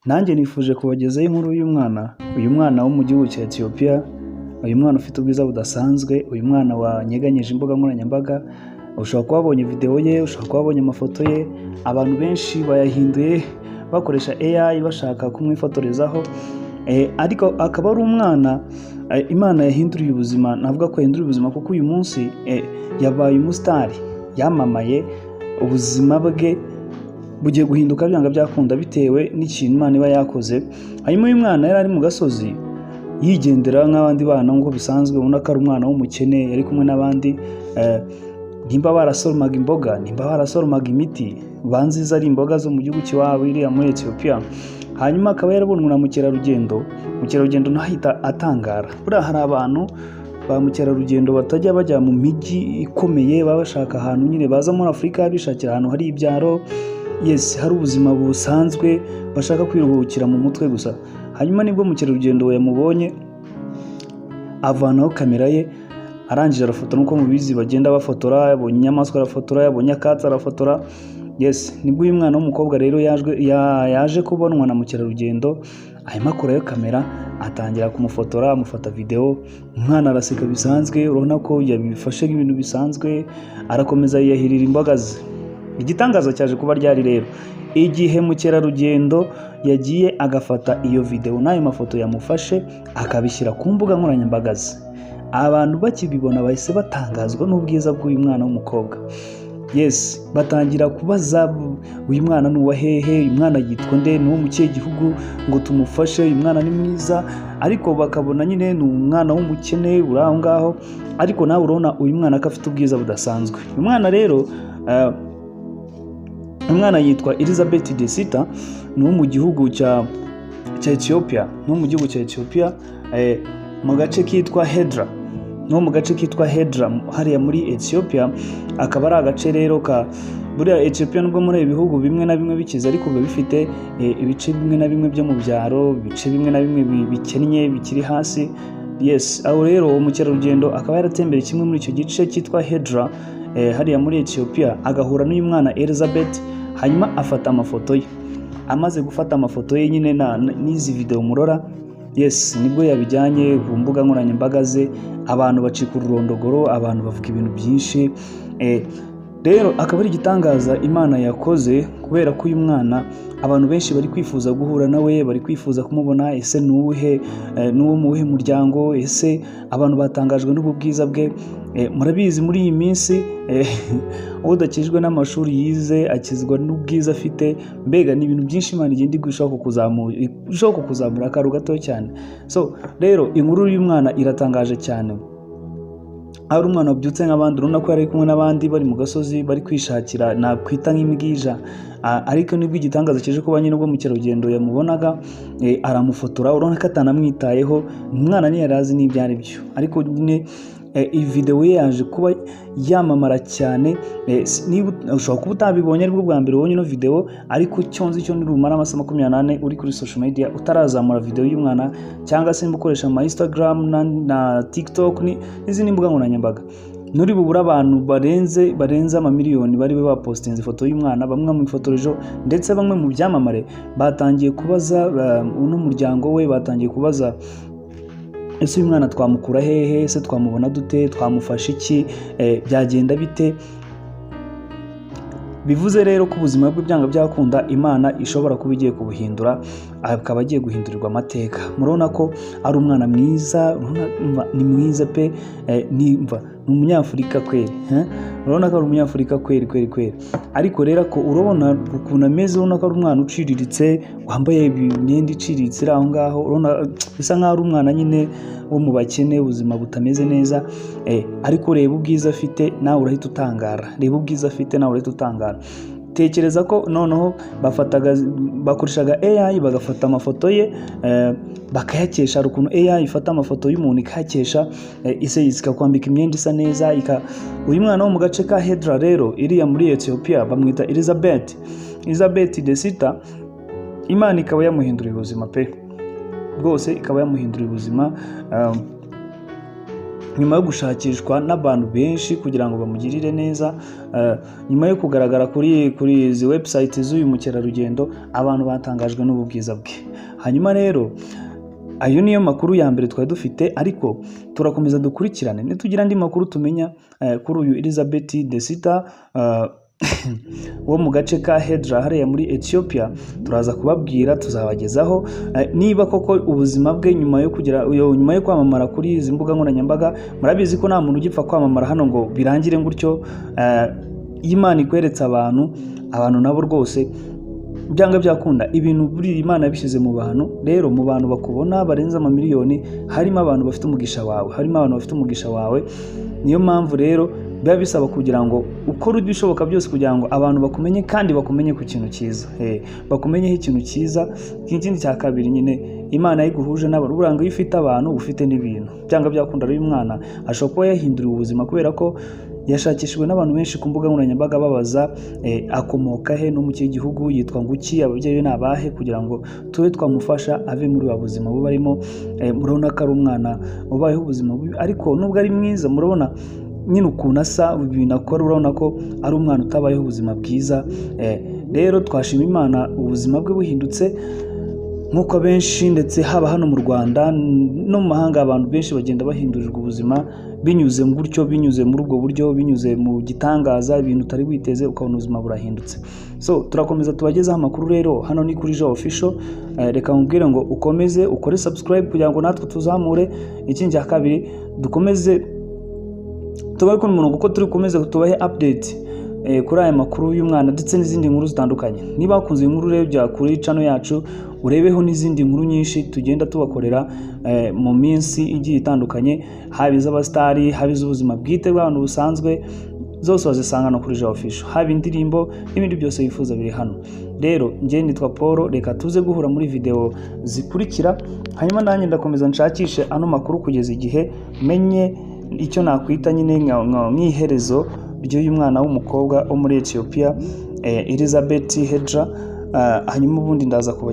nanjye nifuje kubagezaho inkuru uyu mwana wo mu gihugu cya Ethiopia, uyu mwana ufite ubwiza budasanzwe, uyu mwana wanyeganyije imbuga nkoranyambaga. Ushobora kuba wabonye video ye, ushobora kuba wabonye amafoto ye, abantu benshi bayahinduye bakoresha AI bashaka kumwifotorezaho, ariko akaba ari umwana Imana yahinduriye ubuzima. Navuga ko yahinduriye ubuzima kuko uyu munsi yabaye umusitari, yamamaye, ubuzima bwe bugiye guhinduka byanga byakunda bitewe n'ikintu Imana iba yakoze. Hanyuma uyu mwana yari ari mu gasozi yigendera nk'abandi bana nk'uko bisanzwe, ubona ko ari umwana w'umukene, yari kumwe n'abandi, nimba barasoromaga imboga, nimba barasoromaga imiti, banziza ari imboga zo mu gihugu cy'iwabo iriya muri Ethiopia. Hanyuma akaba yarabonwe na mukerarugendo ntahita atangara. Buriya hari abantu ba mukerarugendo batajya bajya mu mijyi ikomeye, baba bashaka ahantu nyine baza muri Afurika bishakira ahantu hari ibyaro, hari ubuzima busanzwe, bashaka kwiruhukira mu mutwe gusa. Hanyuma nibwo mukerarugendo yamubonye, avanaho kamera ye, arangije arafotora. Nuko mubizi bagenda bafotora, yabonye inyamaswa arafotora, yabonye akatsi arafotora. Nibwo uyu mwana w'umukobwa rero yaje kubonwa na mukerarugendo, hanyuma akurayo kamera atangira kumufotora, amufata video. Umwana araseka bisanzwe, urabona ko yabifashe nk'ibintu bisanzwe, arakomeza yiyahirira imboga ze. Igitangaza cyaje kuba ryari rero igihe mukerarugendo yagiye agafata iyo video n'ayo mafoto yamufashe akabishyira ku mbuga nkoranyambaga ze. Abantu bakibibona bahise batangazwa n'ubwiza bw'uyu mwana w'umukobwa. Batangira kubaza uyu mwana ni uwa hehe, uyu mwana yitwa nde, ni uwo mu kihe gihugu, ngo tumufashe, uyu mwana ni mwiza. Ariko bakabona nyine ni umwana w'umukene uri aho ngaho, ariko nawe urabona uyu mwana ko afite ubwiza budasanzwe. Uyu mwana rero umwana yitwa Elizabeth Desita, ni uwo mu gihugu cya Ethiopia, mu gace kitwa Hedra, hariya muri Ethiopia. Akaba ari agace rero buriya Ethiopia nubwo muri ibihugu bimwe na bimwe bikize, ariko biba bifite ibice bimwe na bimwe byo mu byaro, ibice bimwe na bimwe bikennye bikiri hasi. Aho rero umukerarugendo akaba yaratembera kimwe muri icyo gice cyitwa Hedra, hariya muri Ethiopia, agahura n'uyu mwana Elizabeth. Hanyuma afata amafoto ye. Amaze gufata amafoto ye nyine n'izi video murora, nibwo yabijyanye ku mbuga nkoranyambaga ze, abantu bacika ururondogoro, abantu bavuga ibintu byinshi. Rero akaba ari igitangaza Imana yakoze, kubera ko uyu mwana abantu benshi bari kwifuza guhura nawe, bari kwifuza kumubona. Ese n'uwo mu wuhe muryango? Ese abantu batangajwe n'ubu bwiza bwe. Murabizi muri iyi minsi udakijwe n'amashuri yize akizwa n'ubwiza afite. Mbega ni ibintu byinshi Imana igenda igushaho kukuzamura akaru gato cyane. Rero inkuru y'uyu mwana iratangaje cyane. Ari umwana wabyutse nk'abandi, urabona ko yari kumwe n'abandi bari mu gasozi bari kwishakira, nakwita nk'imbwija. Ariko nibwo igitangaza kije kuba nyine ubwo mukerarugendo yamubonaga, aramufotora, urabona ko atanamwitayeho. Umwana ntiyari azi n'ibyo ari byo, ariko nyine iyi video ye yaje kuba yamamara cyane. Ushobora kuba utabibonye aribwo bwa mbere ubonye ino video, ariko cyonzi cyo nirumara amasaha 28 uri kuri social media utarazamura video y'umwana, cyangwa se ukoresha ama Instagram na TikTok n'izindi mbuga nkoranyambaga, nuri bubura abantu barenze amamiliyoni bari bapostinze ifoto y'umwana. Bamwe mu ifotorejo, ndetse bamwe mu byamamare batangiye kubaza n'umuryango we, batangiye kubaza ese uyu mwana twamukura hehe, ese twamubona dute, twamufasha iki, byagenda bite. Bivuze rero ko ubuzima bwe byanga byakunda Imana ishobora kuba igiye kubuhindura, akaba agiye guhindurirwa amateka. Murabona ko ari umwana mwiza, ni mwiza pe, ni umunyafurika kweri. Urabona ko ari umunyafurika kweri. Ariko rero ko urabona ukuntu ameze, urabona ko ari umwana uciriritse, wambaye imyenda iciriritse iri aho ngaho. Urabona bisa nk'aho ari umwana nyine wo mu bakene, ubuzima butameze neza. Ariko reba ubwiza afite, nawe urahita utangara. Tekereza ko noneho bakoreshaga AI, bagafata amafoto ye bakayakesha. Hari ukuntu AI ifata amafoto y'umuntu ikayakesha, ikakwambika imyenda isa neza. Uyu mwana wo mu gace ka Hedra rero iriya muri Ethiopia bamwita Elizabeth Desita. Imana ikaba yamuhinduriye ubuzima pe, rwose ikaba yamuhinduriye ubuzima. nyuma yo gushakishwa n'abantu benshi kugira ngo bamugirire neza, nyuma yo kugaragara kuri izi website z'uyu mukerarugendo, abantu batangajwe n'ubu bwiza bwe. Hanyuma rero ayo niyo makuru ya mbere twari dufite, ariko turakomeza dukurikirane nitugira andi makuru tumenya kuri uyu Elizabeth Desita wo mu gace ka Hedra hariya muri Ethiopia, turaza kubabwira, tuzabagezaho niba koko ubuzima bwe nyuma yo kwamamara kuri izi mbuga nkoranyambaga. Murabizi ko nta muntu ugipfa kwamamara hano ngo birangire gutyo. Imana ikweretse abantu nabo rwose byanga byakunda ibintu buri Imana yabishyize mu bantu. Rero mu bantu bakubona barenza amamiliyoni, harimo abantu bafite umugisha wawe, niyo mpamvu rero biba bisaba kugira ngo ukore ibishoboka byose kugira ngo abantu bakumenye, kandi bakumenye ku kintu cyiza, bakumenyeho ikintu cyiza. Ikindi cya kabiri nyine Imana yiguhuje n'abantu, buranga iyo ufite abantu ufite n'ibintu, byanga byakunda. Rero uyu mwana ashobora kuba yahinduriwe ubuzima kubera ko yashakishijwe n'abantu benshi ku mbuga nkoranyambaga babaza akomoka he no mu kihe gihugu, yitwa nguki, ababyeyi be ni abahe, kugira ngo tube twamufasha ave muri wa buzima buba arimo. Murabona ko ari umwana ubayeho ubuzima bubi, ariko nubwo ari mwiza, murabona nyine ukuntu asa, ibintu akora, urabona ko ari umwana utabayeho ubuzima bwiza. Rero twashima Imana ubuzima bwe buhindutse, nk'uko benshi ndetse haba hano mu Rwanda no mu mahanga abantu benshi bagenda bahindurirwa ubuzima binyuze binyuze muri ubwo buryo, binyuze mu gitangaza, ibintu utari witeze ukabona ubuzima burahindutse. So turakomeza tubagezaho amakuru rero, hano ni kuri Joe Official. Reka nkubwire ngo ukomeze ukore subscribe kugira ngo natwe tuzamure. Ikindi cya kabiri, dukomeze tubahe ku murongo kuko turi komeze tubahe update kuri aya makuru y'umwana ndetse n'izindi nkuru zitandukanye. Niba wakunze inkuru rero bya kuri channel yacu, urebeho n'izindi nkuru nyinshi tugenda tubakorera mu minsi igiye itandukanye, haba iz'abastari, haba iz'ubuzima bwite bw'abantu busanzwe, zose wazisanga no kuri Joe Official, haba indirimbo n'ibindi byose wifuza biri hano. Rero njye nitwa Paul, reka tuze guhura muri video zikurikira, hanyuma nanjye ndakomeza nshakishe ano makuru kugeza igihe menye icyo nakwita nyine nk'iherezo ry'uyu mwana w'umukobwa wo muri Ethiopia, Elizabeth Hedra. Hanyuma ubundi ndaza kuba